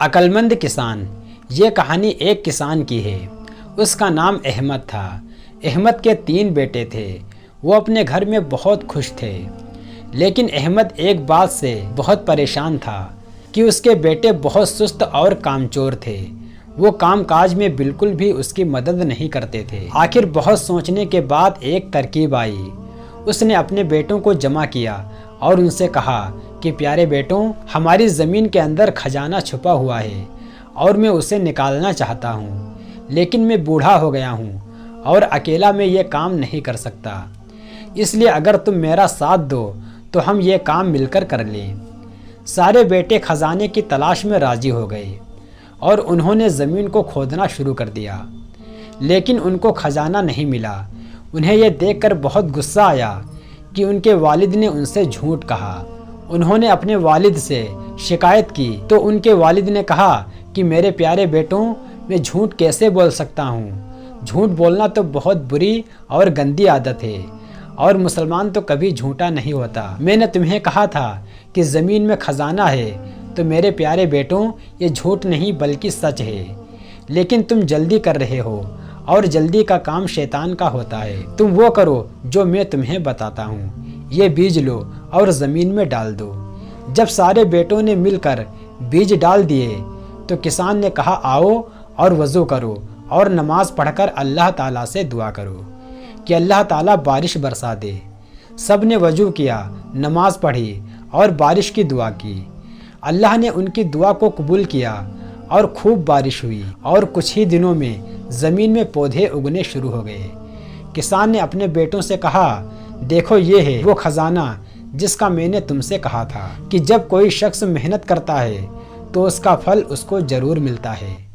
अक्लमंद किसान। ये कहानी एक किसान की है। उसका नाम अहमद था। अहमद के 3 बेटे थे। वो अपने घर में बहुत खुश थे। लेकिन अहमद एक बात से बहुत परेशान था कि उसके बेटे बहुत सुस्त और कामचोर थे। वो कामकाज में बिल्कुल भी उसकी मदद नहीं करते थे। आखिर बहुत सोचने के बाद एक तरकीब आई। उसने अपने बेटों को जमा किया और उनसे कहा कि प्यारे बेटों, हमारी ज़मीन के अंदर खजाना छुपा हुआ है और मैं उसे निकालना चाहता हूँ, लेकिन मैं बूढ़ा हो गया हूँ और अकेला मैं ये काम नहीं कर सकता। इसलिए अगर तुम मेरा साथ दो तो हम ये काम मिलकर कर लें। सारे बेटे खजाने की तलाश में राजी हो गए और उन्होंने ज़मीन को खोदना शुरू कर दिया, लेकिन उनको खजाना नहीं मिला। उन्हें यह देखकर बहुत गुस्सा आया कि उनके वालिद ने उनसे झूठ कहा। उन्होंने अपने वालिद से शिकायत की तो उनके वालिद ने कहा कि मेरे प्यारे बेटों, मैं झूठ कैसे बोल सकता हूँ? झूठ बोलना तो बहुत बुरी और गंदी आदत है और मुसलमान तो कभी झूठा नहीं होता। मैंने तुम्हें कहा था कि ज़मीन में खजाना है, तो मेरे प्यारे बेटों, ये झूठ नहीं बल्कि सच है। लेकिन तुम जल्दी कर रहे हो और जल्दी का काम शैतान का होता है। तुम वो करो जो मैं तुम्हें बताता हूँ। ये बीज लो और ज़मीन में डाल दो। जब सारे बेटों ने मिलकर बीज डाल दिए तो किसान ने कहा, आओ और वज़ू करो और नमाज पढ़कर अल्लाह ताला से दुआ करो कि अल्लाह ताला बारिश बरसा दे। सब ने वज़ू किया, नमाज पढ़ी और बारिश की दुआ की। अल्लाह ने उनकी दुआ को कबूल किया और खूब बारिश हुई और कुछ ही दिनों में ज़मीन में पौधे उगने शुरू हो गए। किसान ने अपने बेटों से कहा, देखो ये है वो खजाना जिसका मैंने तुमसे कहा था कि जब कोई शख्स मेहनत करता है तो उसका फल उसको जरूर मिलता है।